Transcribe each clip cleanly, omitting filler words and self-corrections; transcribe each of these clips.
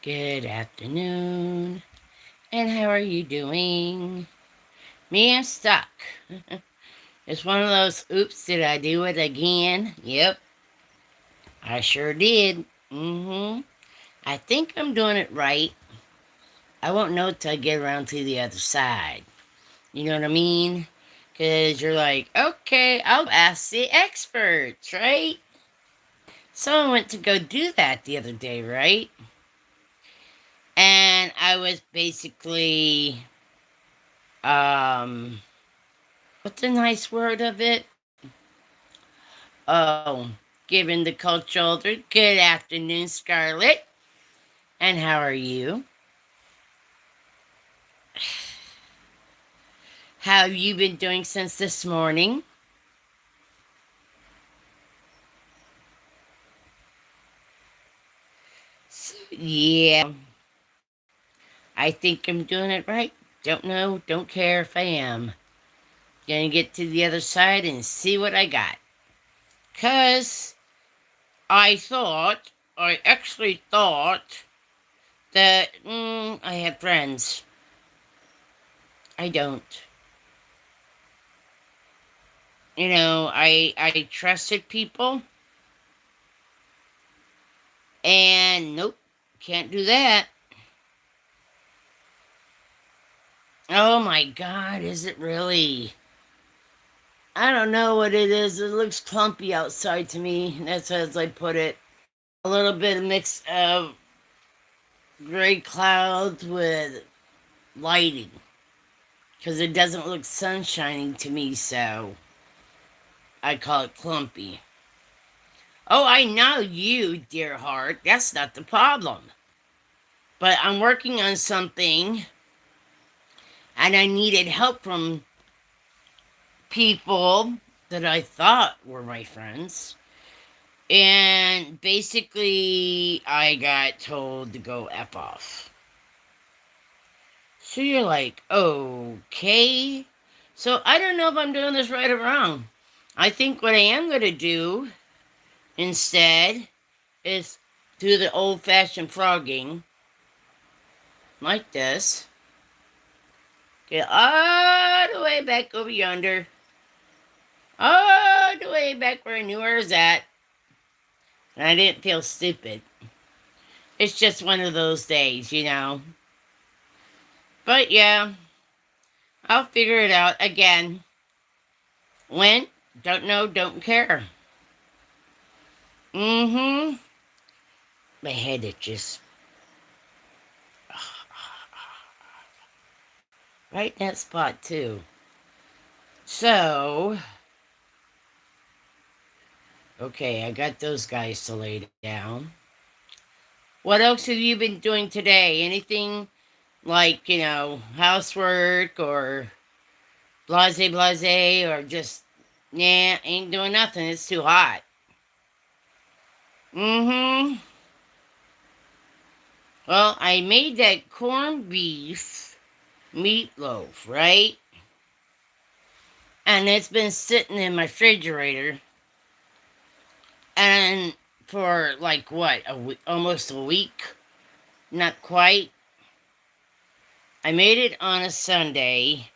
Good afternoon. And how are you doing? Me, I'm stuck. It's one of those, oops, did I do it again? Yep, I sure did. I think I'm doing it right. I won't know till I get around to the other side. You know what I mean? Because you're like, okay, I'll ask the experts, right? So I went to go do that the other day, right? And I was basically, um, what's a nice word of it? Oh, given the cold shoulder. Good afternoon, Scarlett. And how are you? How have you been doing since this morning? So, yeah, I think I'm doing it right. Don't know, don't care if I am. Gonna get to the other side and see what I got. Cause I actually thought that I had friends. I don't. I trusted people, and nope, can't do that. Oh my God, is it really? I don't know what it is. It looks clumpy outside to me. That's as I put it. A little bit of mix of gray clouds with lighting, because it doesn't look sunshining to me, so I call it clumpy. Oh, I know you, dear heart. That's not the problem. But I'm working on something, and I needed help from people that I thought were my friends. And basically, I got told to go F off. So you're like, okay. So I don't know if I'm doing this right or wrong. I think what I am going to do instead is do the old fashioned frogging like this. Get all the way back over yonder. All the way back where I knew where I was at. And I didn't feel stupid. It's just one of those days. But yeah, I'll figure it out again. When? Don't know, don't care. Mm-hmm. My head itches. Right in that spot, too. So, okay, I got those guys to lay down. What else have you been doing today? Anything like, housework or blase, or just, nah, ain't doing nothing. It's too hot. Mm-hmm. Well, I made that corned beef meatloaf, right? And it's been sitting in my refrigerator, and for like what, almost a week? Not quite. I made it on a Sunday.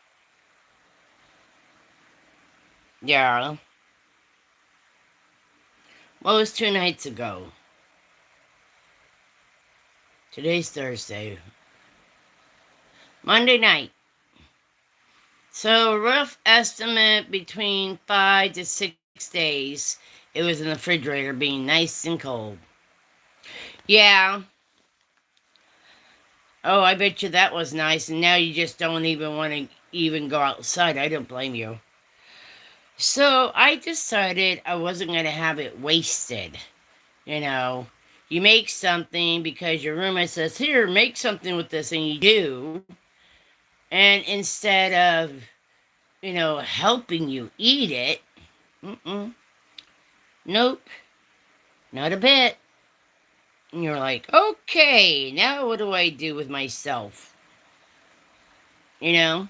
Yeah. Well, it was 2 nights ago. Today's Thursday. Monday night. So, rough estimate between 5 to 6 days. It was in the refrigerator being nice and cold. Yeah. Oh, I bet you that was nice, and now you just don't even want to even go outside. I don't blame you. So, I decided I wasn't going to have it wasted. You know, you make something because your roommate says, here, make something with this, and you do. And instead of, helping you eat it, nope, not a bit. And you're like, okay, now what do I do with myself? You know?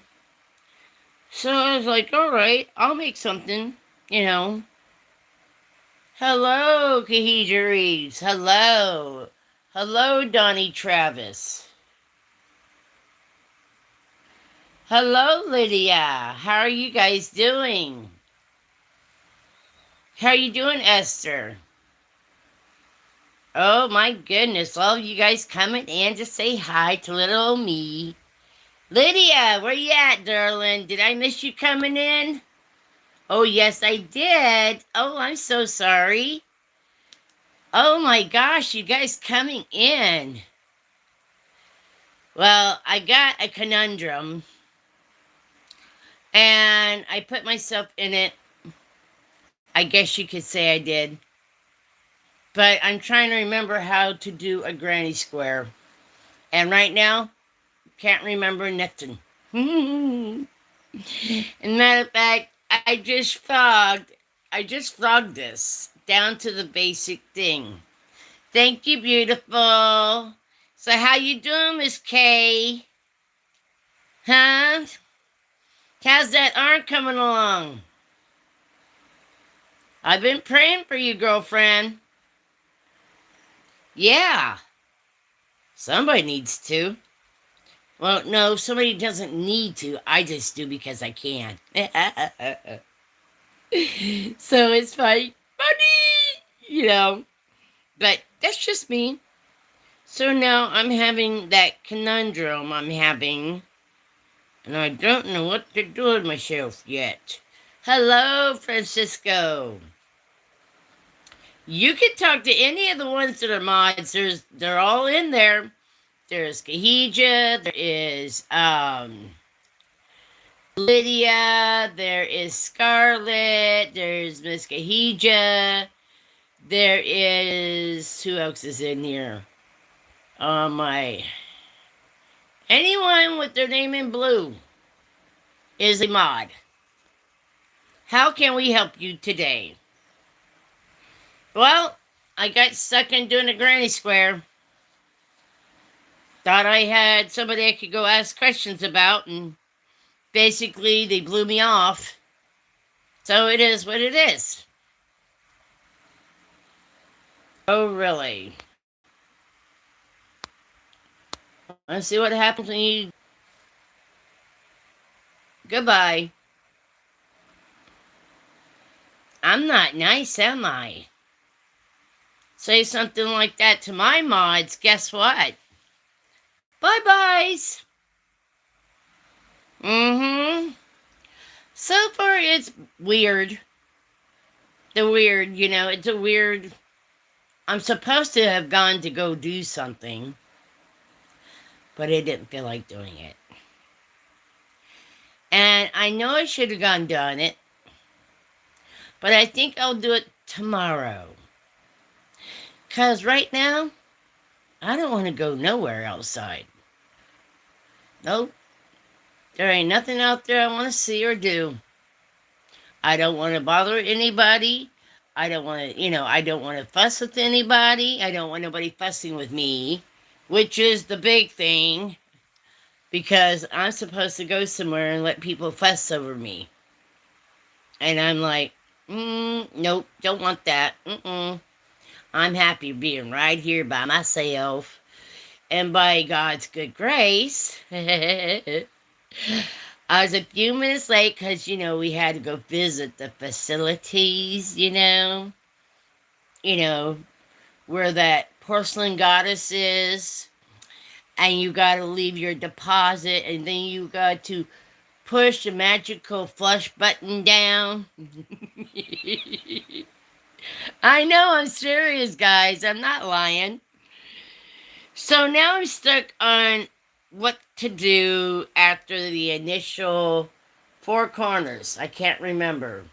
So I was like, all right, I'll make something, you know. Hello, Kahija Reeves. Hello. Hello, Donnie Travis. Hello, Lydia. How are you guys doing? How are you doing, Esther? Oh my goodness, all of you guys coming in to say hi to little old me. Lydia, where you at, darling? Did I miss you coming in? Oh, yes, I did. Oh, I'm so sorry. Oh my gosh, you guys coming in. Well, I got a conundrum and I put myself in it. I guess you could say I did. But I'm trying to remember how to do a granny square. And right now, can't remember nothing. And matter of fact, I just frogged this down to the basic thing. Thank you, beautiful. So how you doing, Miss K? Huh? How's that arm coming along? I've been praying for you, girlfriend. Yeah. Somebody needs to. Well, no, somebody doesn't need to. I just do because I can. So it's fine. Funny! You know. But that's just me. So now I'm having that conundrum I'm having. And I don't know what to do with myself yet. Hello, Francisco. You can talk to any of the ones that are mods. They're all in there. There's Kahija. There is Lydia. There is Scarlett. There's Miss Kahija. There is who else is in here? Oh my! Anyone with their name in blue is a mod. How can we help you today? Well, I got stuck in doing a granny square. Thought I had somebody I could go ask questions about, and basically they blew me off. So it is what it is. Oh, really? Let's see what happens when you... Goodbye. I'm not nice, am I? Say something like that to my mods, guess what? Bye-byes. So far, it's weird. It's a weird... I'm supposed to have gone to go do something, but I didn't feel like doing it. And I know I should have gone done it, but I think I'll do it tomorrow. Because right now, I don't want to go nowhere outside. Nope. There ain't nothing out there I want to see or do. I don't want to bother anybody. I don't want to, I don't want to fuss with anybody. I don't want nobody fussing with me, which is the big thing, because I'm supposed to go somewhere and let people fuss over me. And I'm like, nope, don't want that. I'm happy being right here by myself. And by God's good grace, I was a few minutes late because, we had to go visit the facilities, where that porcelain goddess is. And you got to leave your deposit, and then you got to push the magical flush button down. I know, I'm serious, guys. I'm not lying. So now I'm stuck on what to do after the initial 4 corners. I can't remember.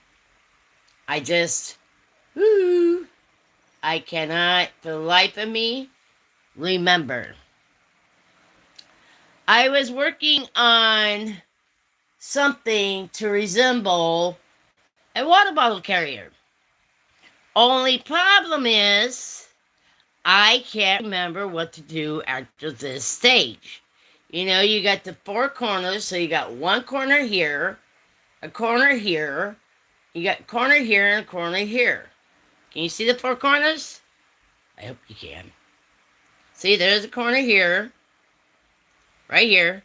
I cannot, for the life of me, remember. I was working on something to resemble a water bottle carrier. Only problem is, I can't remember what to do after this stage. You got the 4 corners, so you got 1 corner here, a corner here, you got a corner here, and a corner here. Can you see the 4 corners? I hope you can. See, there's a corner here. Right here.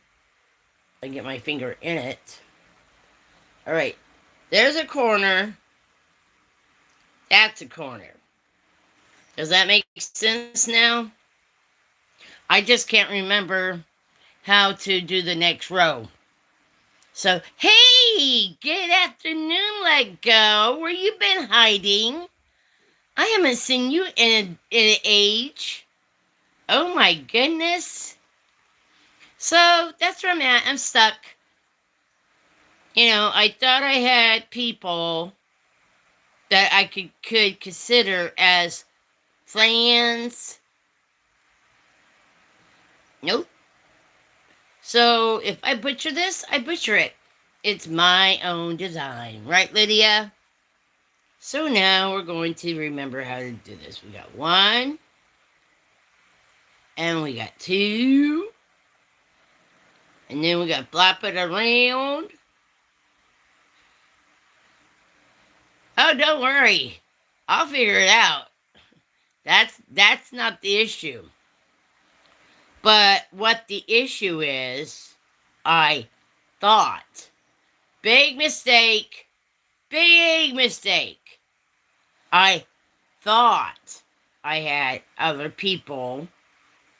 I get my finger in it. Alright. There's a corner. That's a corner. Does that make sense now? I just can't remember how to do the next row. So, hey, good afternoon, let go. Where you been hiding? I haven't seen you in an age. Oh my goodness. So, that's where I'm at. I'm stuck. You know, I thought I had people that I could consider as friends. Nope. So if I butcher this, I butcher it. It's my own design. Right, Lydia? So now we're going to remember how to do this. We got 1. And we got 2. And then we got flop it around. Oh, don't worry. I'll figure it out. That's not the issue. But what the issue is, I thought. Big mistake. Big mistake. I thought I had other people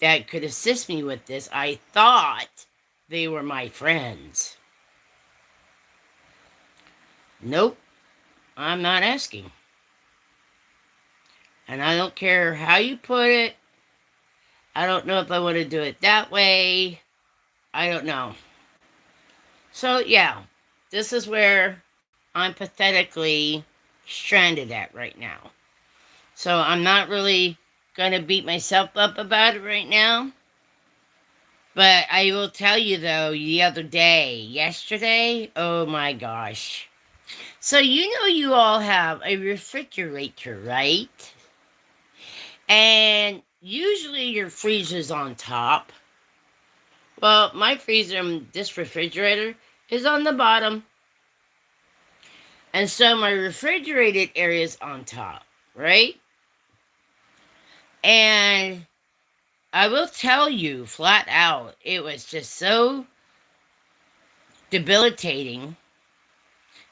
that could assist me with this. I thought they were my friends. Nope. I'm not asking. And I don't care how you put it. I don't know if I want to do it that way. I don't know. So, yeah. This is where I'm pathetically stranded at right now. So, I'm not really going to beat myself up about it right now. But I will tell you, though, yesterday, oh my gosh. So, you know you all have a refrigerator, right? And usually your freezer's on top. Well, my freezer, this refrigerator, is on the bottom. And so my refrigerated area is on top, right? And I will tell you flat out, it was just so debilitating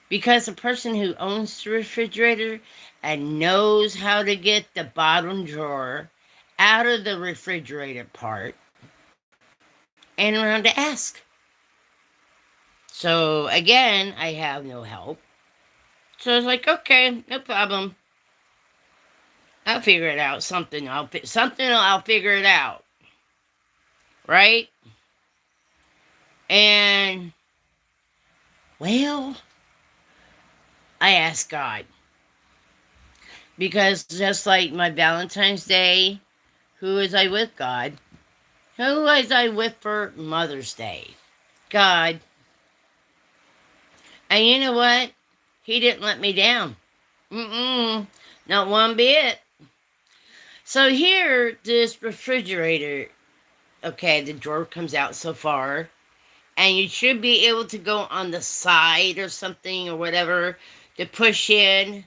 because the person who owns the refrigerator and knows how to get the bottom drawer out of the refrigerator part and around to ask. So again, I have no help. So I was like, okay, no problem. I'll figure it out. I'll figure it out. Right? And well, I asked God. Because just like my Valentine's Day, who was I with? God. Who was I with for Mother's Day? God. And you know what? He didn't let me down. Not one bit. So here, this refrigerator, okay, the drawer comes out so far. And you should be able to go on the side or something or whatever to push in,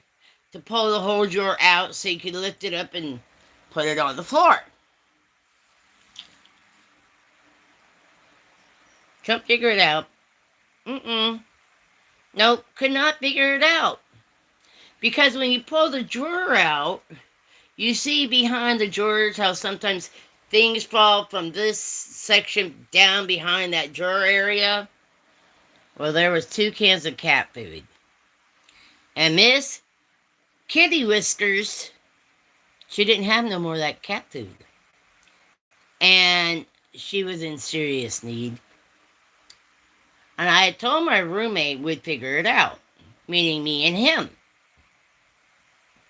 to pull the whole drawer out so you can lift it up and put it on the floor. Can't figure it out. Nope, could not figure it out. Because when you pull the drawer out, you see behind the drawers how sometimes things fall from this section down behind that drawer area. Well, there was 2 cans of cat food. And Miss Kitty Whiskers, she didn't have no more of that cat food. And she was in serious need. And I had told my roommate we'd figure it out. Meaning me and him.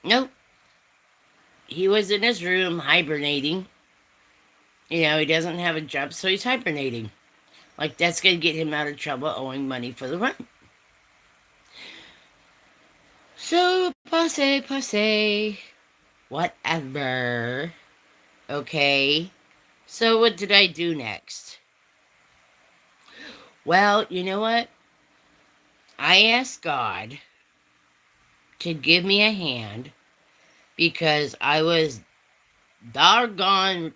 Nope. He was in his room hibernating. You know, he doesn't have a job, so he's hibernating. Like, that's going to get him out of trouble owing money for the rent. So, passe. Whatever. Okay. So, what did I do next? Well, you know what? I asked God to give me a hand because I was doggone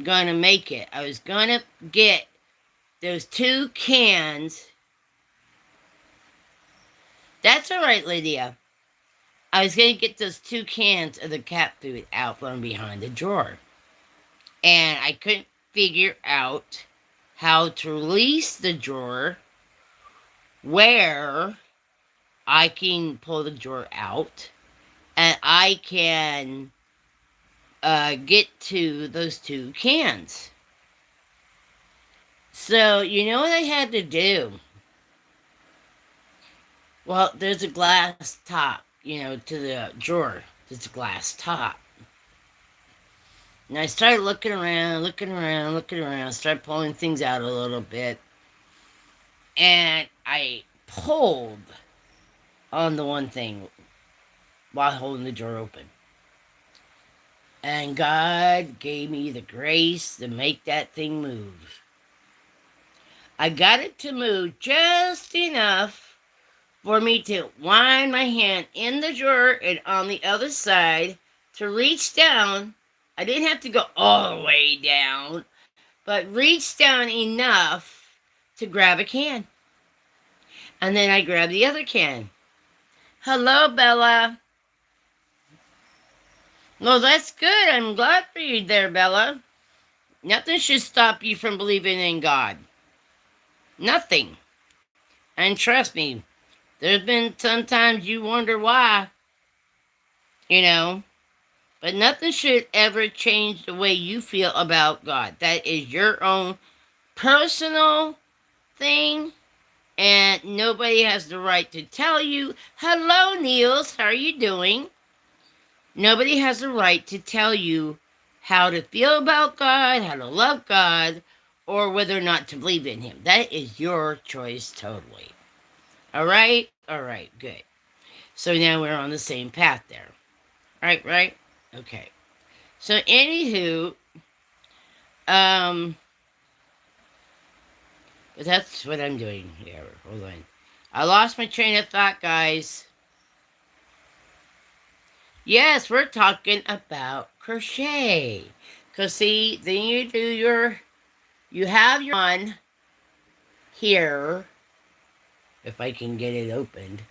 gonna make it. I was gonna get those 2 cans. That's all right, Lydia. I was gonna get those 2 cans of the cat food out from behind the drawer. And I couldn't figure out how to release the drawer where I can pull the drawer out and I can get to those 2 cans. So, you know what I had to do? Well, there's a glass top, to the drawer. There's a glass top. And I started looking around, started pulling things out a little bit. And I pulled on the one thing while holding the drawer open. And God gave me the grace to make that thing move. I got it to move just enough for me to wind my hand in the drawer and on the other side to reach down. I didn't have to go all the way down, but reach down enough to grab a can. And then I grabbed the other can. Hello, Bella. Well, that's good. I'm glad for you there, Bella. Nothing should stop you from believing in God. Nothing. And trust me, there's been sometimes you wonder why, but nothing should ever change the way you feel about God. That is your own personal thing, and nobody has the right to tell you, hello, Niels, how are you doing? Nobody has the right to tell you how to feel about God, how to love God, or whether or not to believe in Him. That is your choice totally. All right? All right, good. So now we're on the same path there. Right? Okay. So anywho, but that's what I'm doing here. Hold on. I lost my train of thought, guys. Yes, we're talking about crochet. Because see, then you have your one here. If I can get it opened.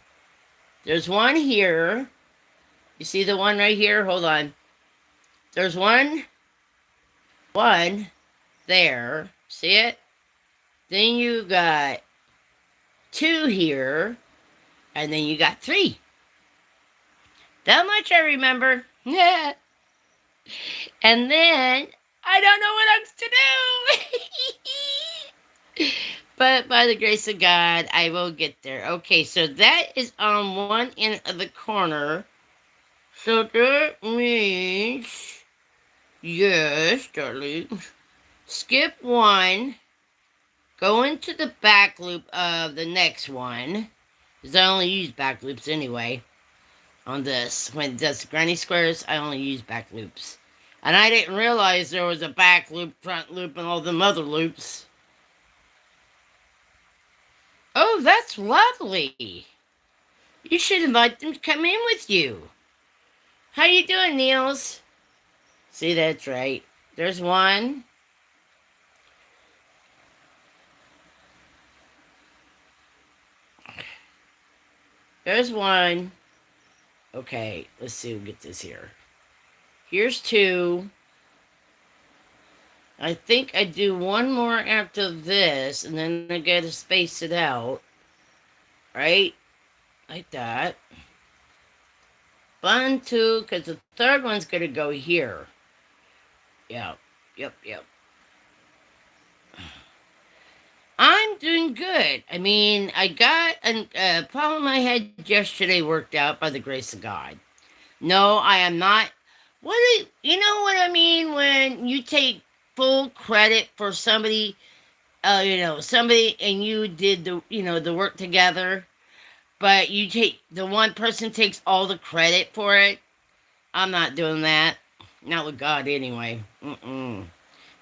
There's one here. You see the one right here? Hold on. There's one there. See it? Then you got 2 here. And then you got 3. That much I remember. Yeah. And then I don't know what else to do. But by the grace of God, I will get there. Okay, so that is on one end of the corner. So that means, yes, darling, skip one, go into the back loop of the next one, because I only use back loops anyway. On this, when it does granny squares, I only use back loops. And I didn't realize there was a back loop, front loop, and all them other loops. Oh, that's lovely. You should invite them to come in with you. How you doing, Niels? See, that's right. There's one. There's one. Okay, let's see. We'll get this here. Here's 2. I think I do one more after this, and then I gotta space it out. Right? Like that. 1, 2, because the third one's gonna go here. Yep. I'm doing good. I mean, I got a problem I had yesterday worked out by the grace of God. No, I am not. You know what I mean when you take full credit for somebody, somebody and you did the work together, but the one person takes all the credit for it. I'm not doing that. Not with God anyway. If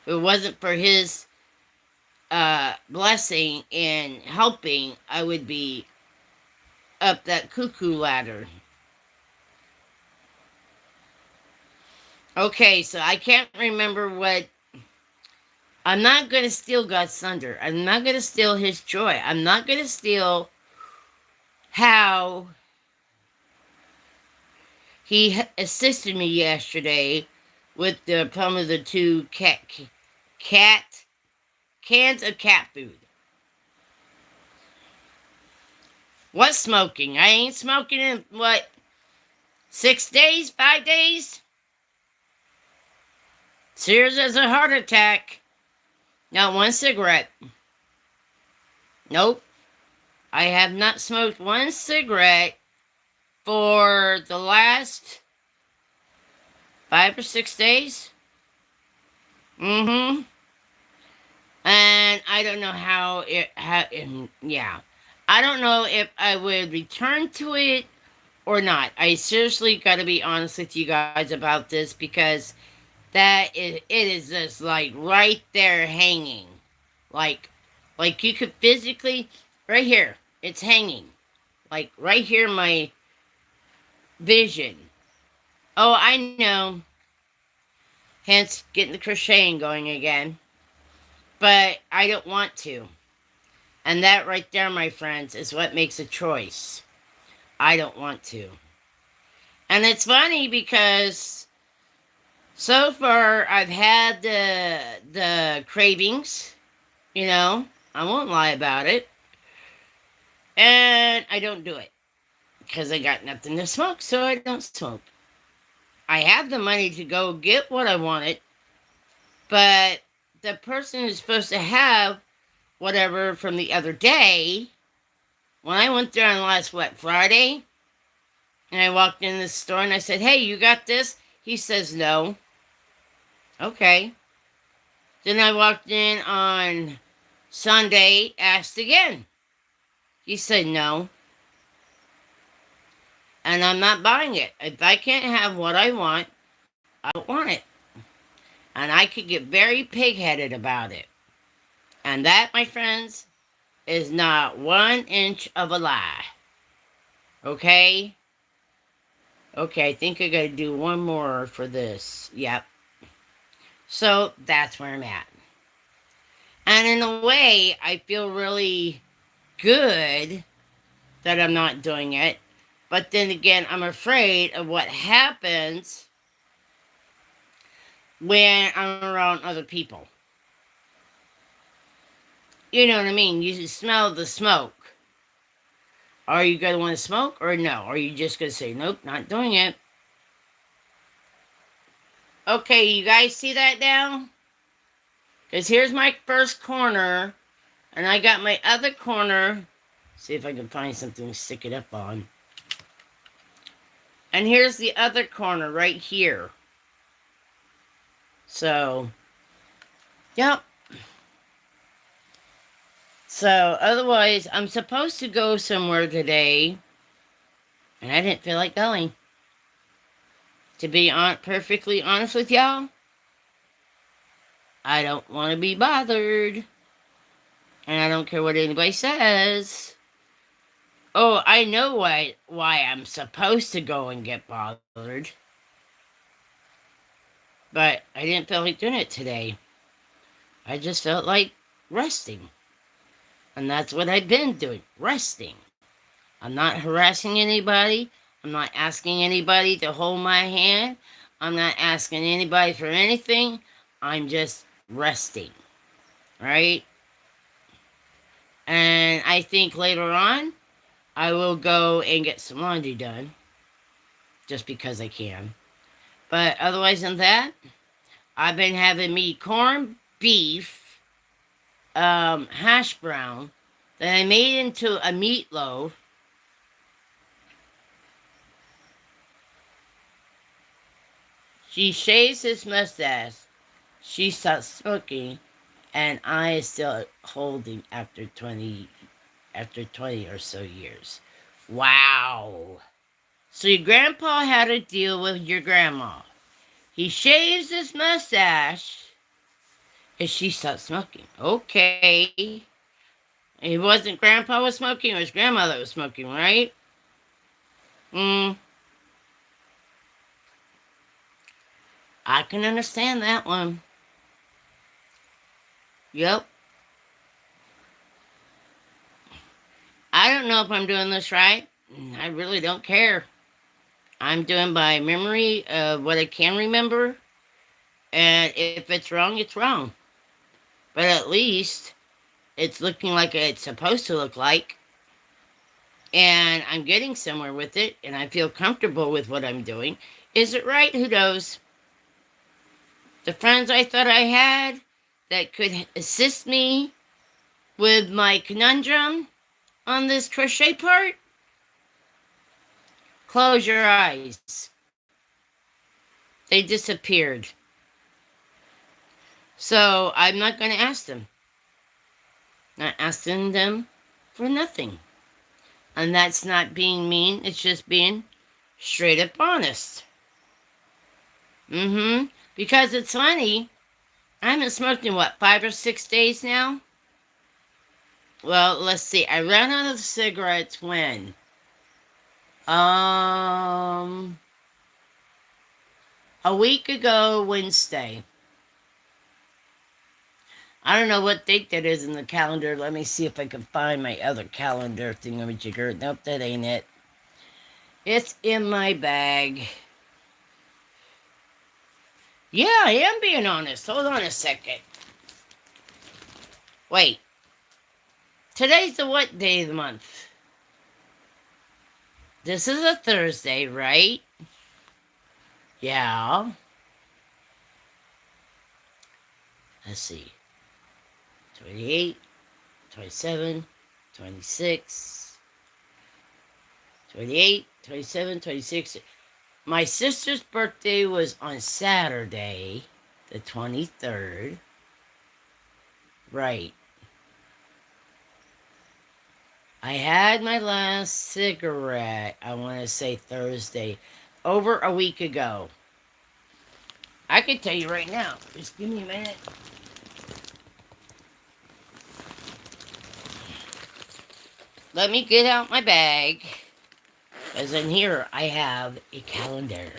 it wasn't for His blessing and helping, I would be up that cuckoo ladder. Okay, so I can't remember what I'm not going to steal God's thunder. I'm not going to steal his joy. I'm not going to steal how he assisted me yesterday with the problem of the two cat cans of cat food. What smoking? I ain't smoking in what, 6 days, 5 days? Serious as a heart attack. Not one cigarette. Nope. I have not smoked one cigarette for the last 5 or 6 days. Mm-hmm. And I don't know yeah. I don't know if I would return to it or not. I seriously got to be honest with you guys about this, because it is just like right there hanging. Like like you could physically, right here, it's hanging. Like right here, my vision. Oh, I know. Hence getting the crocheting going again. But I don't want to. And that right there, my friends, is what makes a choice. I don't want to. And it's funny because so far I've had the cravings, you know, I won't lie about it. And I don't do it because I got nothing to smoke, so I don't smoke. I have the money to go get what I wanted, but the person who's supposed to have whatever from the other day, when I went there on last, Friday, and I walked in the store and I said, hey, you got this? He says, no. Okay. Then I walked in on Sunday, asked again. He said, no. And I'm not buying it. If I can't have what I want, I don't want it. And I could get very pig-headed about it. And that, my friends, is not 1 inch of a lie. Okay? Okay, I think I gotta do one more for this. Yep. So, that's where I'm at. And in a way, I feel really good that I'm not doing it. But then again, I'm afraid of what happens when I'm around other people. You know what I mean? You smell the smoke. Are you going to want to smoke or no? Are you just going to say, nope, not doing it? Okay, you guys see that now? Because here's my first corner, and I got my other corner. See if I can find something to stick it up on. And here's the other corner right here. So, yep. So, otherwise, I'm supposed to go somewhere today, and I didn't feel like going. To be perfectly honest with y'all, I don't want to be bothered. And I don't care what anybody says. Oh, I know why I'm supposed to go and get bothered. But I didn't feel like doing it today. I just felt like resting. And that's what I've been doing, resting. I'm not harassing anybody. I'm not asking anybody to hold my hand. I'm not asking anybody for anything. I'm just resting. Right? And I think later on, I will go and get some laundry done. Just because I can. But otherwise than that, I've been having me corned beef, hash brown, that I made into a meatloaf. She shaves his mustache. She stopped smoking, and I is still holding after 20 or so years. Wow. So your grandpa had a deal with your grandma. He shaves his mustache, and she stopped smoking. Okay. It wasn't grandpa was smoking, it was grandmother was smoking, right? I can understand that one. Yep. I don't know if I'm doing this right. I really don't care. I'm doing by memory of what I can remember, and if it's wrong, it's wrong. But at least it's looking like it's supposed to look like, and I'm getting somewhere with it, and I feel comfortable with what I'm doing. Is it right? Who knows? The friends I thought I had that could assist me with my conundrum on this crochet part, close your eyes. They disappeared. So I'm not going to ask them. Not asking them for nothing. And that's not being mean, it's just being straight up honest. Because it's funny, I haven't smoked in what, 5 or 6 days now? Well, let's see. I ran out of cigarettes when? A week ago Wednesday. I don't know what date that is in the calendar. Let me see if I can find my other calendar thingamajigger. Nope, that ain't it. It's in my bag. Yeah, I am being honest. Hold on a second. Wait. Today's the what day of the month? This is a Thursday, right? Yeah. Let's see. 28, 27, 26, 28, 27, 26. My sister's birthday was on Saturday, the 23rd. Right. I had my last cigarette, I want to say Thursday, over a week ago. I can tell you right now. Just give me a minute. Let me get out my bag. As in here, I have a calendar.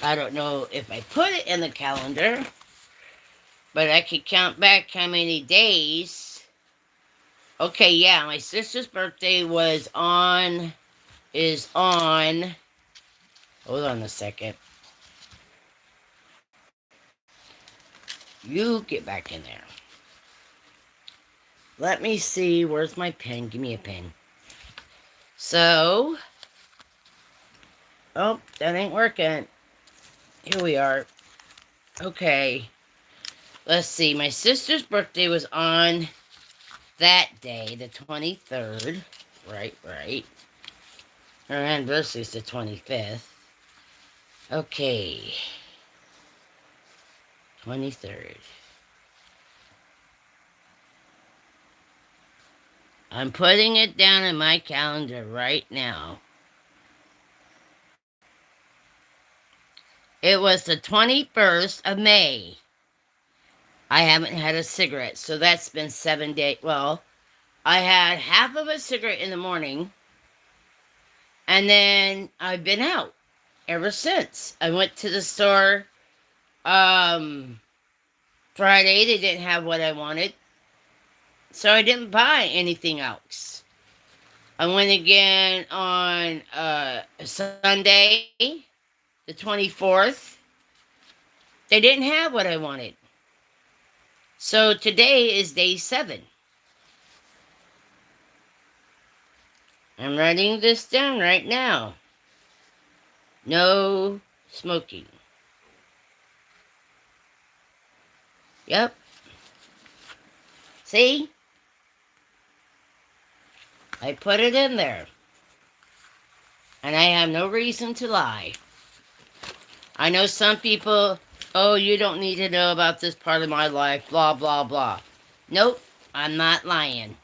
I don't know if I put it in the calendar, but I could count back how many days. Okay, yeah, my sister's birthday is on, hold on a second. You get back in there. Let me see, where's my pen? Give me a pen. So, oh, that ain't working. Here we are. Okay. Let's see, my sister's birthday was on that day, the 23rd. Right. Her anniversary is the 25th. Okay. 23rd. I'm putting it down in my calendar right now. It was the 21st of May. I haven't had a cigarette, so that's been 7 days. Well, I had half of a cigarette in the morning, and then I've been out ever since. I went to the store Friday. They didn't have what I wanted, so I didn't buy anything else. I went again on Sunday, the 24th. They didn't have what I wanted. So today is day 7. I'm writing this down right now. No smoking. Yep. See? I put it in there. And I have no reason to lie. I know some people, oh, you don't need to know about this part of my life, blah, blah, blah. Nope, I'm not lying.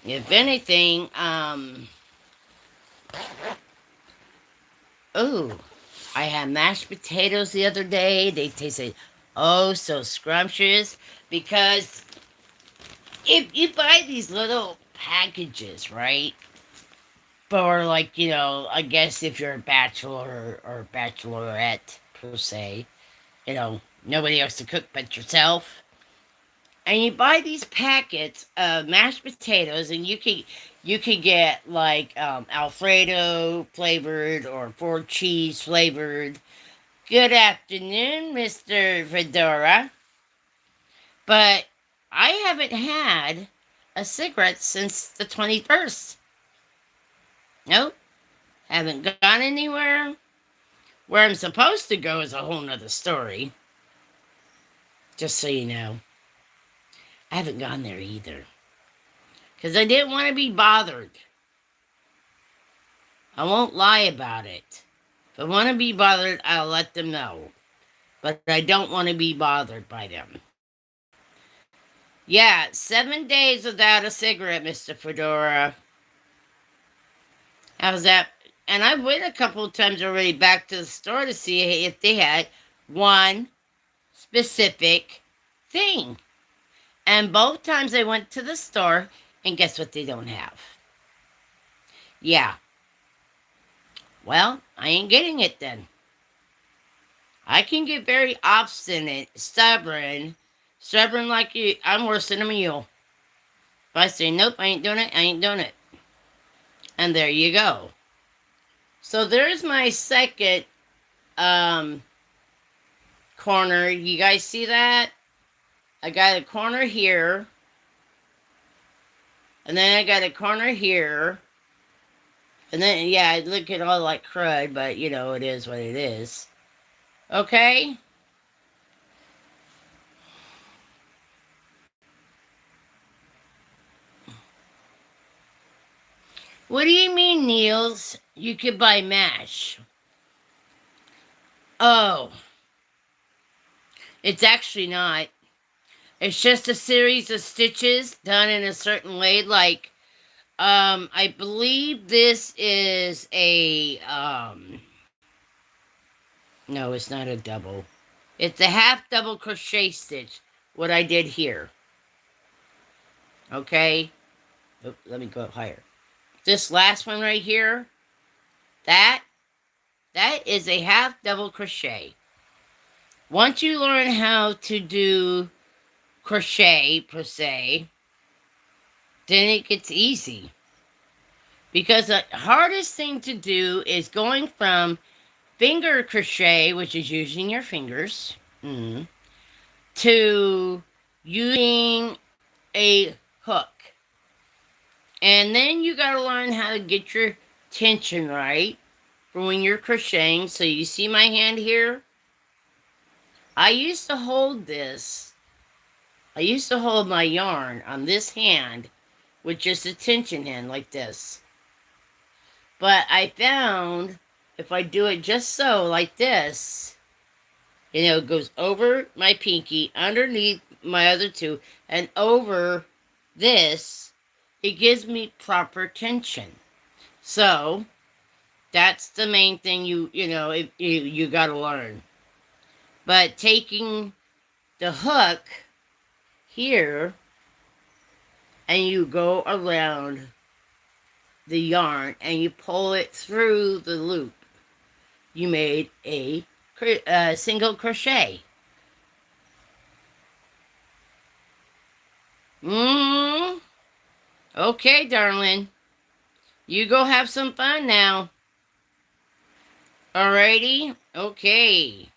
If anything, ooh, I had mashed potatoes the other day. They tasted, oh, so scrumptious. Because if you buy these little packages, right? For, like, you know, I guess if you're a bachelor or bachelorette, per se, you know, nobody else to cook but yourself. and you buy these packets of mashed potatoes, and you could get like Alfredo flavored or four cheese flavored. Good afternoon, Mr. Fedora. But I haven't had a cigarette since the 21st. Nope, haven't gone anywhere. Where I'm supposed to go is a whole nother story. Just so you know. I haven't gone there either. Because I didn't want to be bothered. I won't lie about it. If I want to be bothered, I'll let them know. But I don't want to be bothered by them. Yeah, 7 days without a cigarette, Mr. Fedora. How's that? And I went a couple of times already back to the store to see if they had one specific thing. And both times I went to the store, and guess what they don't have? Yeah. Well, I ain't getting it then. I can get very obstinate, stubborn like you. I'm worse than a mule. If I say, nope, I ain't doing it, I ain't doing it. And there you go. So there's my second corner. You guys see that? I got a corner here. And then I got a corner here. And then, yeah, I look at all like crud, but, you know, it is what it is. Okay? What do you mean, Niels? You could buy MASH. Oh. It's actually not. It's just a series of stitches done in a certain way. Like, I believe this is a, no, it's not a double. It's a half double crochet stitch, what I did here. Okay? Oh, let me go up higher. This last one right here, that is a half double crochet. Once you learn how to do crochet, per se, then it gets easy. Because the hardest thing to do is going from finger crochet, which is using your fingers, to using a hook. And then you got to learn how to get your tension right for when you're crocheting. So you see my hand here? I used to hold this. I used to hold my yarn on this hand with just a tension hand like this. But I found if I do it just so, like this, you know, it goes over my pinky, underneath my other two, and over this, it gives me proper tension. So that's the main thing you got to learn. But taking the hook here and you go around the yarn and you pull it through the loop, you made a single crochet. Okay, darling. You go have some fun now. Alrighty? Okay.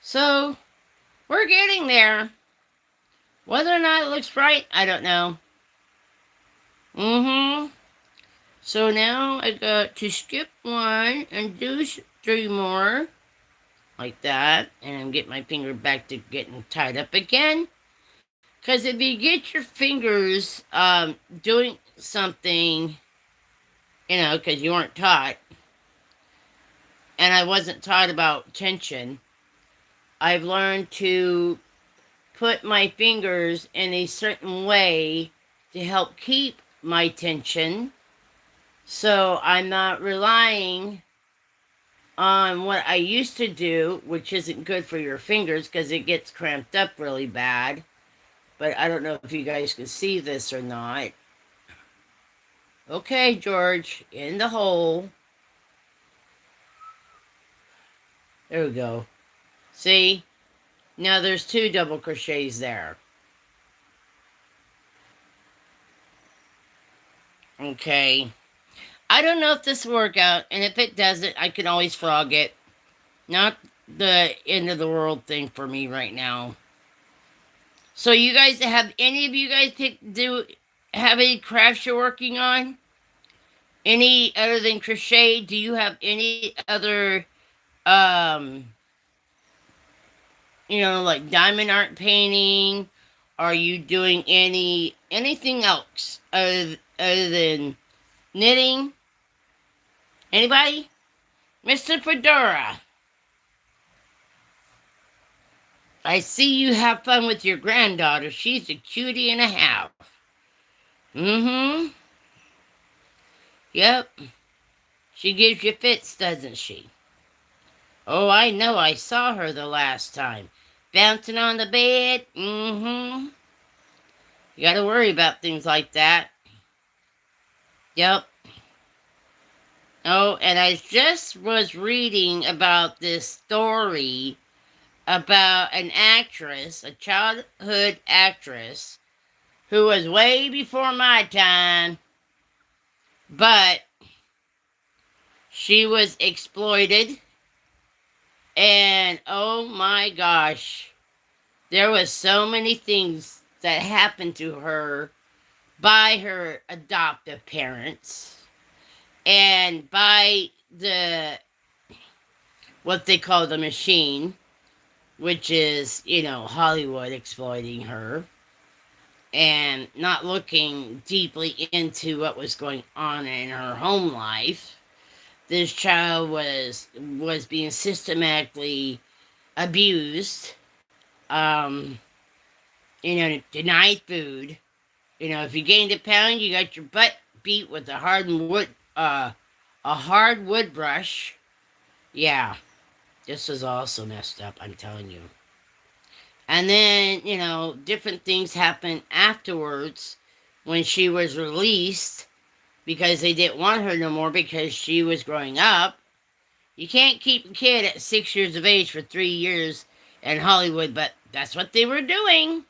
So, we're getting there. Whether or not it looks right, I don't know. So now I got to skip one and do 3 more. Like that. And I'm getting my finger back to getting tied up again. Because if you get your fingers doing something, you know, because you weren't taught, and I wasn't taught about tension, I've learned to put my fingers in a certain way to help keep my tension, so I'm not relying on what I used to do, which isn't good for your fingers because it gets cramped up really bad. But I don't know if you guys can see this or not. Okay, George, in the hole. There we go. See? Now there's 2 double crochets there. Okay. I don't know if this will work out, and if it doesn't, I can always frog it. Not the end of the world thing for me right now. So you guys have any of you guys have any crafts you're working on? Any other than crochet? Do you have any other um like diamond art painting? Are you doing anything else other than knitting? Anybody? Mr. Fedora, I see you have fun with your granddaughter. She's a cutie and a half. Mm-hmm. Yep. She gives you fits, doesn't she? Oh, I know. I saw her the last time. Bouncing on the bed. Mm-hmm. You gotta worry about things like that. Yep. Oh, and I just was reading about this story about an actress, a childhood actress, who was way before my time, but she was exploited, and oh my gosh, there was so many things that happened to her by her adoptive parents and by the what they call the machine, which is, Hollywood exploiting her and not looking deeply into what was going on in her home life. This child was being systematically abused, um, denied food. If you gained a pound, you got your butt beat with a hard wood brush. Yeah, this was also messed up, I'm telling you. And then, different things happened afterwards when she was released because they didn't want her no more because she was growing up. You can't keep a kid at 6 years of age for 3 years in Hollywood, but that's what they were doing.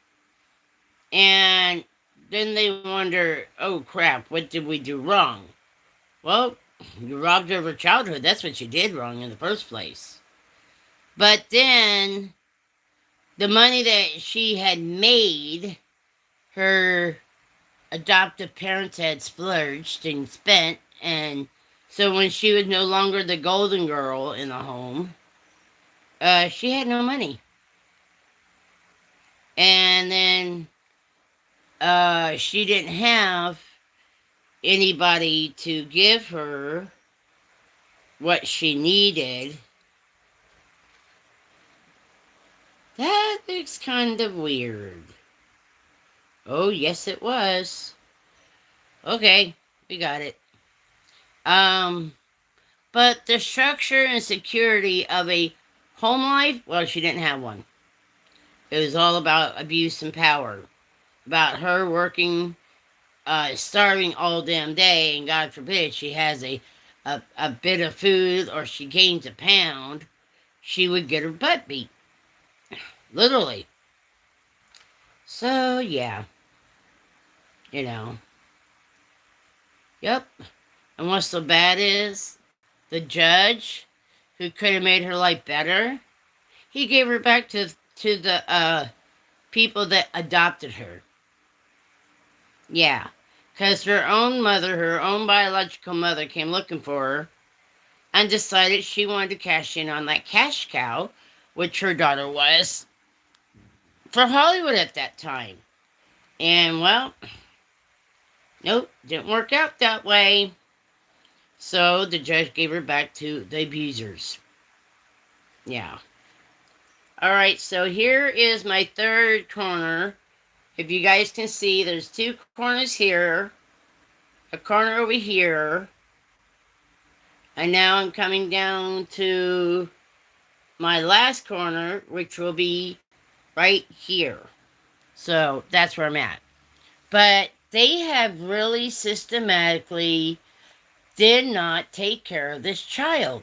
And then they wonder, oh crap, what did we do wrong? Well, you robbed her of her childhood. That's what you did wrong in the first place. But then the money that she had made, her adoptive parents had splurged and spent, and so when she was no longer the golden girl in the home, she had no money. And then she didn't have anybody to give her what she needed. That looks kind of weird. Oh, yes, it was. Okay, we got it. But the structure and security of a home life, well, she didn't have one. It was all about abuse and power. About her working, starving all damn day, and God forbid she has a bit of food or she gains a pound, she would get her butt beat. Literally. So, yeah. Yep. And what's so bad is the judge who could have made her life better, he gave her back to the people that adopted her. Yeah. Because her own mother, her own biological mother, came looking for her and decided she wanted to cash in on that cash cow, which her daughter was, for Hollywood at that time. And, well, nope, didn't work out that way. So the judge gave her back to the abusers. Yeah. Alright, so here is my third corner. If you guys can see, there's two corners here, a corner over here, and now I'm coming down to my last corner, which will be right here. So that's where I'm at. But they have really systematically did not take care of this child.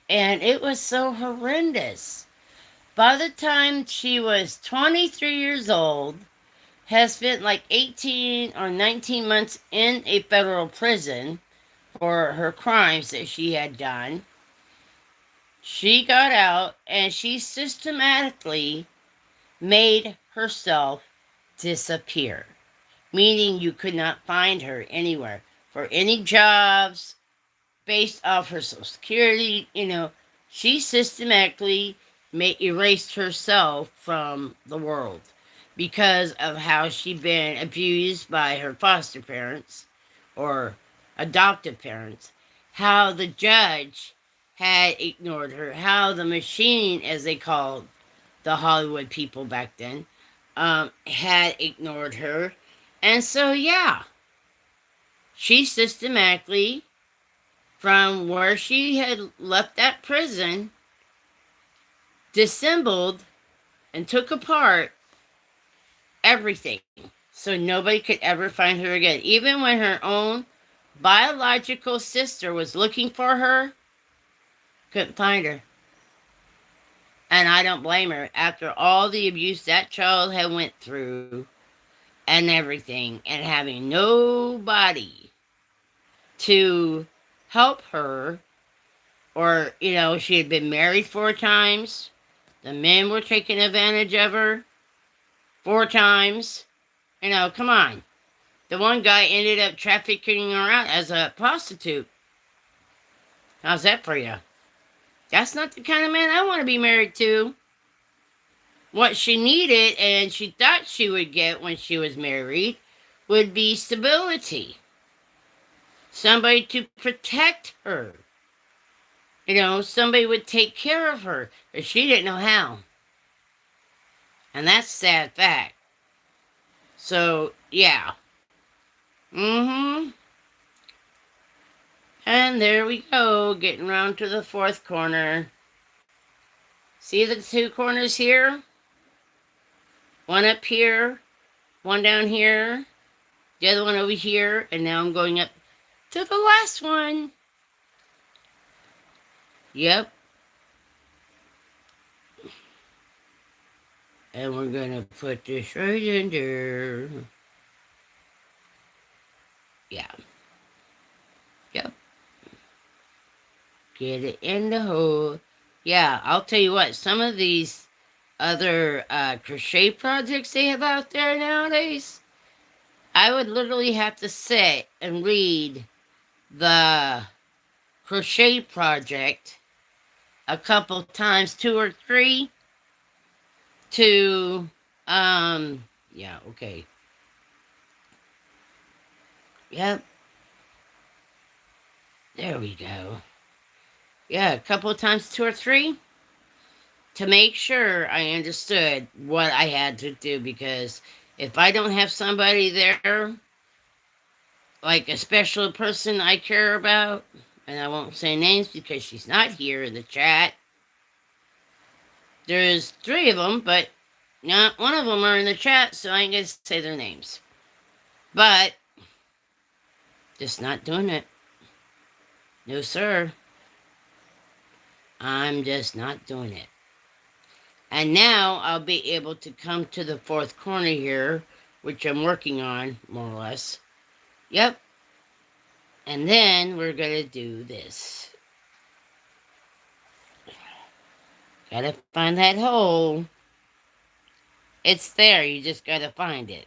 And it was so horrendous. By the time she was 23 years old, has spent like 18 or 19 months in a federal prison for her crimes that she had done. She got out and she systematically made herself disappear, meaning you could not find her anywhere for any jobs based off her social security. She systematically erased herself from the world because of how she'd been abused by her foster parents or adoptive parents, how the judge had ignored her, how the machine, as they called the Hollywood people back then, had ignored her. And so, yeah, she systematically, from where she had left that prison, dissembled and took apart everything so nobody could ever find her again. Even when her own biological sister was looking for her, couldn't find her. And I don't blame her. After all the abuse that child had went through and everything, and having nobody to help her, or, she had been married 4 times. The men were taking advantage of her 4 times. Come on. The one guy ended up trafficking her out as a prostitute. How's that for you? That's not the kind of man I want to be married to. What she needed, and she thought she would get when she was married, would be stability. Somebody to protect her. Somebody would take care of her, but she didn't know how. And that's a sad fact. So, yeah. And there we go, getting around to the 4th corner. See the 2 corners here? One up here, one down here, the other one over here, and now I'm going up to the last one. Yep. And we're going to put this right in there. Yeah. Yep. Get it in the hole. Yeah, I'll tell you what, some of these other crochet projects they have out there nowadays, I would literally have to sit and read the crochet project a couple times, 2 or 3, to, yeah, okay. Yep. There we go. Yeah, a couple of times, 2 or 3, to make sure I understood what I had to do, because if I don't have somebody there, like a special person I care about, and I won't say names because she's not here in the chat. There's 3 of them, but not one of them are in the chat, so I ain't gonna say their names. But, just not doing it. No, sir. I'm just not doing it. And now I'll be able to come to the 4th corner here, which I'm working on, more or less. Yep. And then we're going to do this. Gotta find that hole. It's there, you just gotta find it.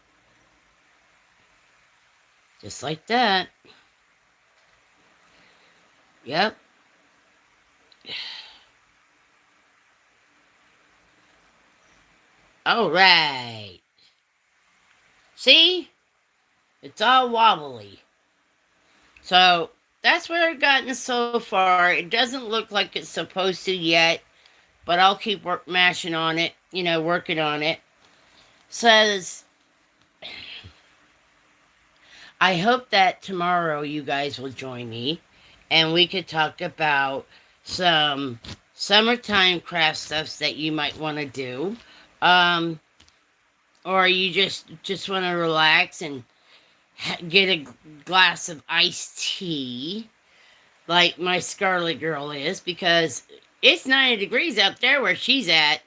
Just like that. Yep. Alright. See? It's all wobbly. So, that's where I've gotten so far. It doesn't look like it's supposed to yet, but I'll keep mashing on it, working on it. Says, I hope that tomorrow you guys will join me and we could talk about some summertime craft stuffs that you might want to do. Or you just want to relax and get a glass of iced tea, like my Scarlet Girl is, because it's 90 degrees out there where she's at.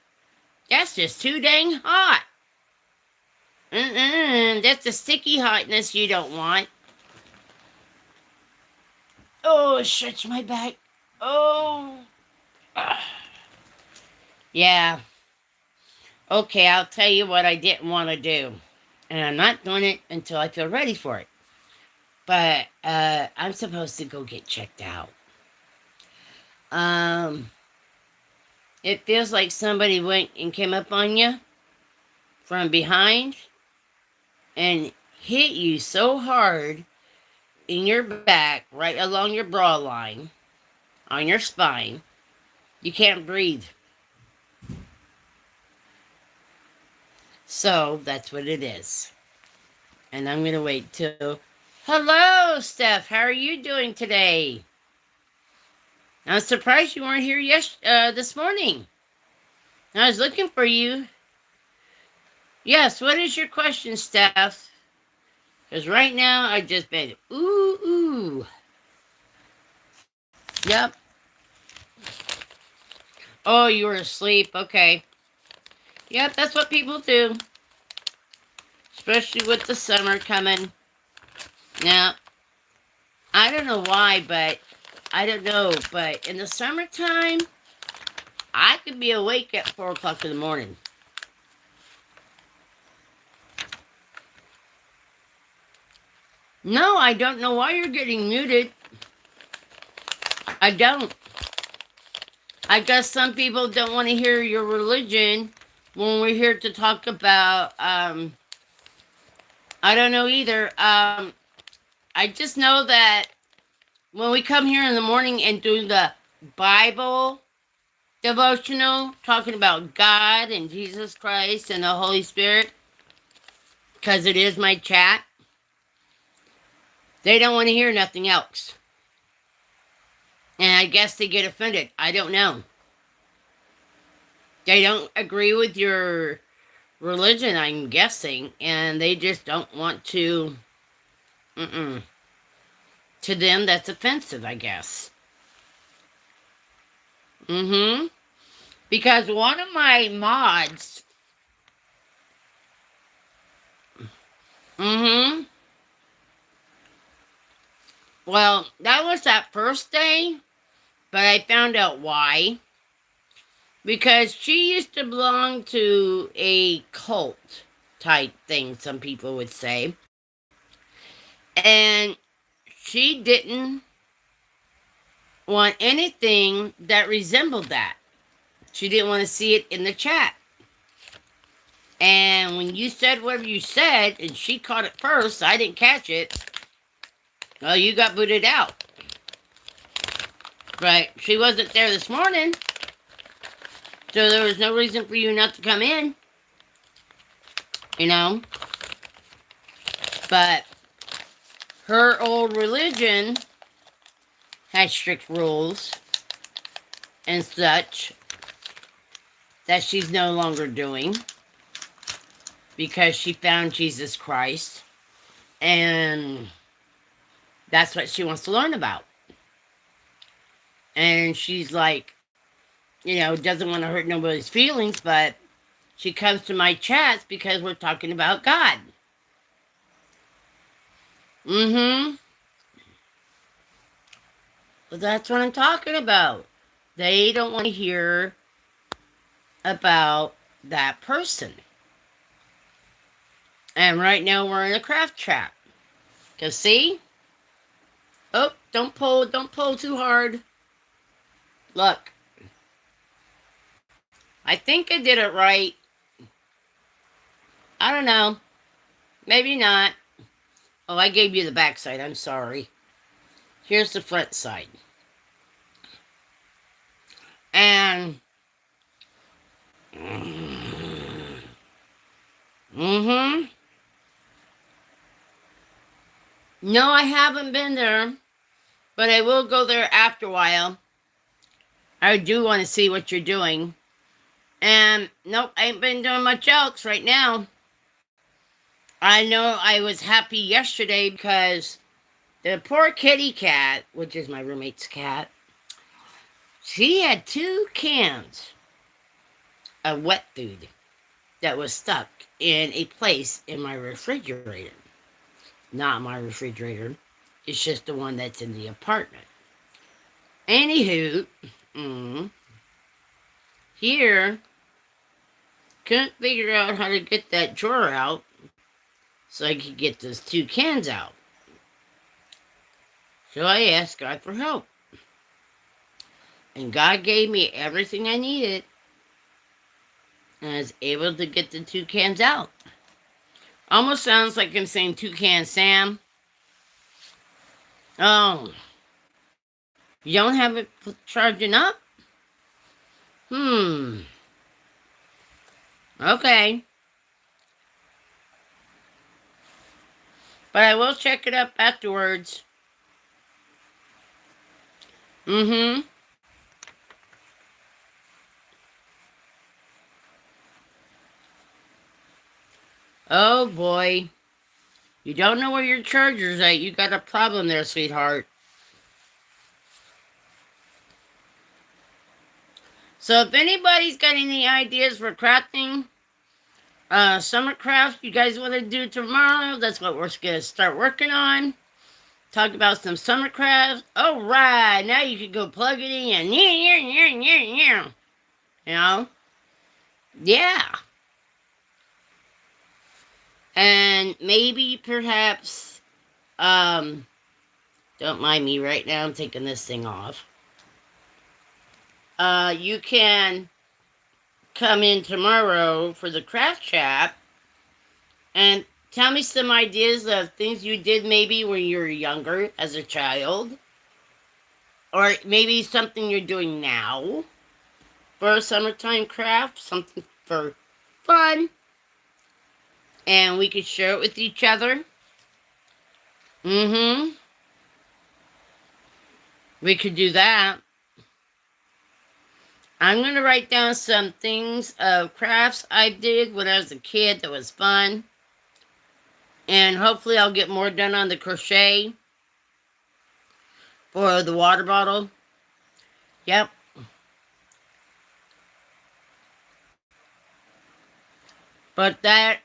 That's just too dang hot. That's the sticky hotness you don't want. Oh, stretch my back. Oh. Yeah. Okay, I'll tell you what I didn't want to do. And I'm not doing it until I feel ready for it. But I'm supposed to go get checked out. It feels like somebody went and came up on you from behind and hit you so hard in your back, right along your bra line, on your spine, you can't breathe. So that's what it is. And I'm going to wait till... Hello, Steph. How are you doing today? I'm surprised you weren't here this morning. I was looking for you. Yes, what is your question, Steph? Because right now I just been ooh. Yep. Oh, you were asleep. Okay. Yep, that's what people do. Especially with the summer coming. Now, I don't know why, but in the summertime, I could be awake at 4 o'clock in the morning. No, I don't know why you're getting muted. I don't. I guess some people don't want to hear your religion when we're here to talk about, I don't know either. I just know that when we come here in the morning and do the Bible devotional, talking about God and Jesus Christ and the Holy Spirit, because it is my chat, they don't want to hear nothing else. And I guess they get offended. I don't know. They don't agree with your religion, I'm guessing, and they just don't want to... To them, that's offensive, I guess. Because one of my mods... Well, that was that first day, but I found out why. Because she used to belong to a cult type thing, some people would say. And she didn't want anything that resembled that. She didn't want to see it in the chat. And when you said whatever you said, and she caught it first, I didn't catch it, well, you got booted out. But she wasn't there this morning, so there was no reason for you not to come in. You know? But her old religion has strict rules and such that she's no longer doing because she found Jesus Christ and that's what she wants to learn about. And she's like, you know, doesn't want to hurt nobody's feelings, but she comes to my chats because we're talking about God. Well, that's what I'm talking about. They don't want to hear about that person. And right now we're in a craft chat. Cause see? Oh, don't pull too hard. Look. I think I did it right. I don't know. Maybe not. Oh, I gave you the back side. I'm sorry. Here's the front side. And... No, I haven't been there. But I will go there after a while. I do want to see what you're doing. And, nope, I ain't been doing much else right now. I know I was happy yesterday because the poor kitty cat, which is my roommate's cat, she had 2 cans of wet food that was stuck in a place in my refrigerator. Not my refrigerator. It's just the one that's in the apartment. Anywho, here, couldn't figure out how to get that drawer out so I could get those 2 cans out. So I asked God for help. And God gave me everything I needed. And I was able to get the 2 cans out. Almost sounds like I'm saying Toucan Sam. Oh, you don't have it charging up? Okay. But I will check it up afterwards. Oh boy. You don't know where your charger's at. You got a problem there, sweetheart. So if anybody's got any ideas for crafting, summer crafts you guys want to do tomorrow, that's what we're going to start working on. Talk about some summer crafts. All right, now you can go plug it in. You know? Yeah. And maybe, perhaps, don't mind me right now, I'm taking this thing off. You can come in tomorrow for the craft chat and tell me some ideas of things you did maybe when you were younger as a child. Or maybe something you're doing now for a summertime craft. Something for fun. And we could share it with each other. We could do that. I'm going to write down some things of crafts I did when I was a kid that was fun. And hopefully I'll get more done on the crochet for the water bottle. Yep. But that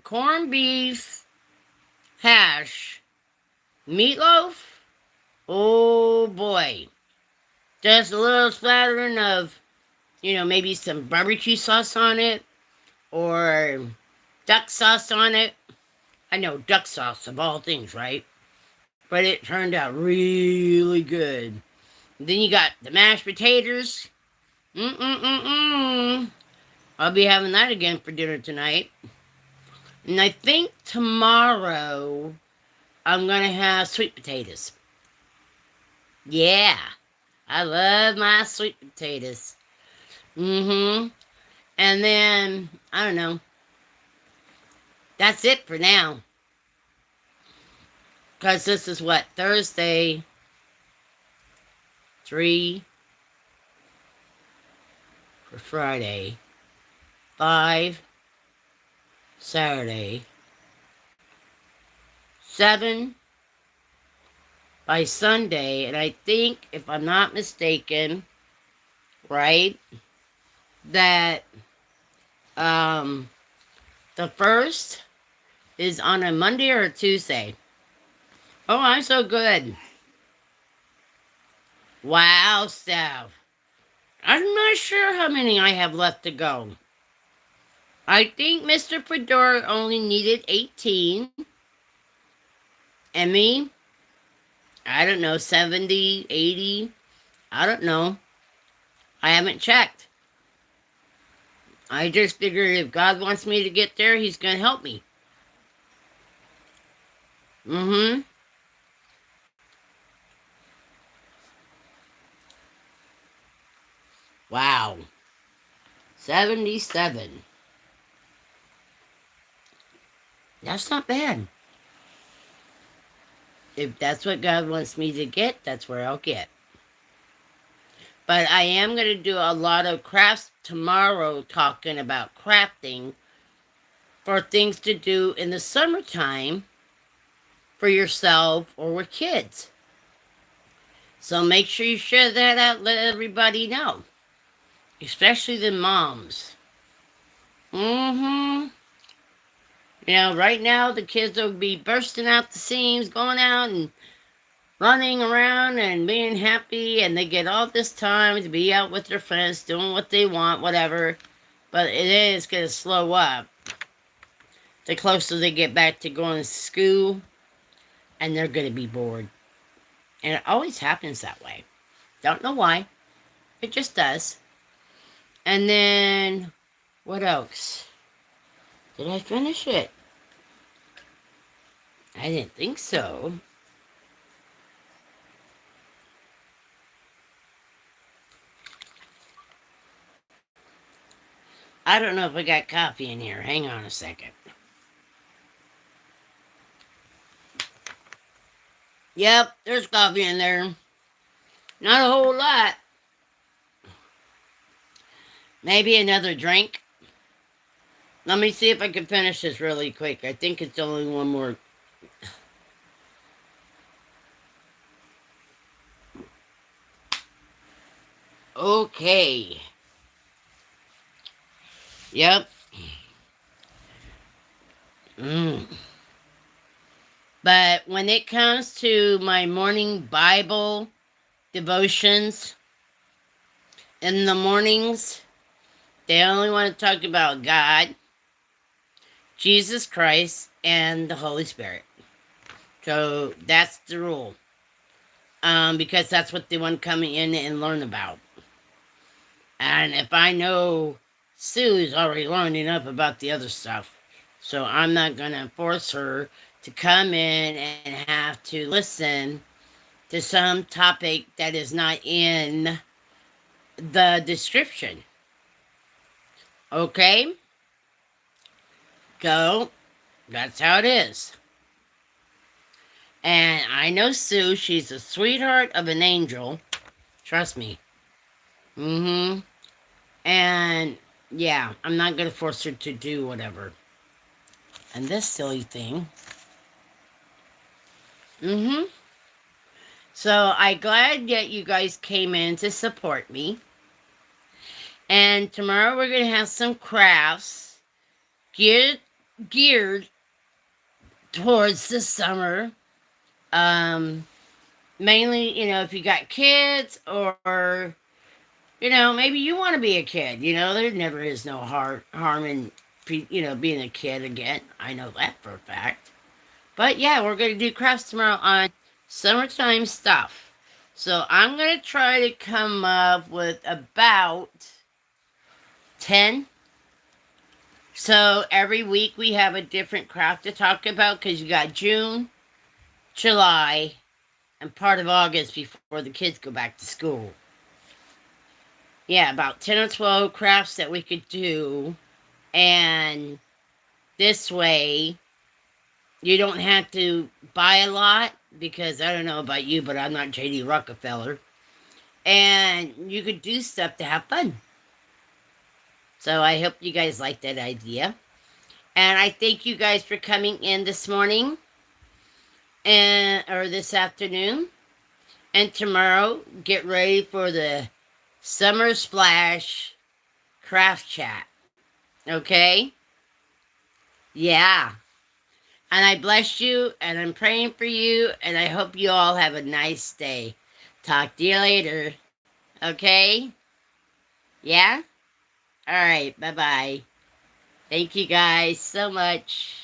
corned beef hash meatloaf, oh boy. Just a little splattering of, maybe some barbecue sauce on it or duck sauce on it. I know duck sauce of all things, right? But it turned out really good. Then you got the mashed potatoes. I'll be having that again for dinner tonight. And I think tomorrow I'm going to have sweet potatoes. Yeah. I love my sweet potatoes. And then, I don't know. That's it for now. Because this is what? Thursday. 3. For Friday. 5. Saturday. 7. By Sunday. And I think, if I'm not mistaken, right, that the 1st is on a Monday or a Tuesday. Oh, I'm so good. Wow, Steph. I'm not sure how many I have left to go. I think Mr. Fedora only needed 18. And me, I don't know, 70, 80. I don't know. I haven't checked. I just figured if God wants me to get there, He's going to help me. Wow. 77. That's not bad. If that's what God wants me to get, that's where I'll get. But I am going to do a lot of crafts tomorrow, talking about crafting for things to do in the summertime for yourself or with kids. So make sure you share that out, let everybody know. Especially the moms. Mm-hmm. You know, right now the kids will be bursting out the seams, going out and running around and being happy, and they get all this time to be out with their friends, doing what they want, whatever. But it is going to slow up the closer they get back to going to school, and they're going to be bored. And it always happens that way. Don't know why. It just does. And then, what else? Did I finish it? I didn't think so. I don't know if I got coffee in here. Hang on a second. Yep, there's coffee in there. Not a whole lot. Maybe another drink. Let me see if I can finish this really quick. I think it's only one more. Okay. Yep. But when it comes to my morning Bible devotions in the mornings, they only want to talk about God, Jesus Christ, and the Holy Spirit. So that's the rule. Because that's what they want to come in and learn about. And if I know Sue's already learned enough about the other stuff, so I'm not going to force her to come in and have to listen to some topic that is not in the description. Okay? So, that's how it is. And I know Sue, she's a sweetheart of an angel. Trust me. Mm-hmm. And, yeah, I'm not going to force her to do whatever. And this silly thing. Mm-hmm. So, I'm glad that you guys came in to support me. And tomorrow we're going to have some crafts geared towards the summer. Mainly, you know, if you got kids or, you know, maybe you want to be a kid. You know, there never is no harm in, you know, being a kid again. I know that for a fact. But yeah, we're going to do crafts tomorrow on summertime stuff. So I'm going to try to come up with about 10. So every week we have a different craft to talk about because you got June, July, and part of August before the kids go back to school. Yeah, about 10 or 12 crafts that we could do. And this way, you don't have to buy a lot because I don't know about you, but I'm not J.D. Rockefeller. And you could do stuff to have fun. So I hope you guys like that idea. And I thank you guys for coming in this morning or this afternoon. And tomorrow, get ready for the Summer Splash Craft Chat. Okay? Yeah. And I bless you, and I'm praying for you, and I hope you all have a nice day. Talk to you later. Okay? Yeah? All right. Bye-bye. Thank you guys so much.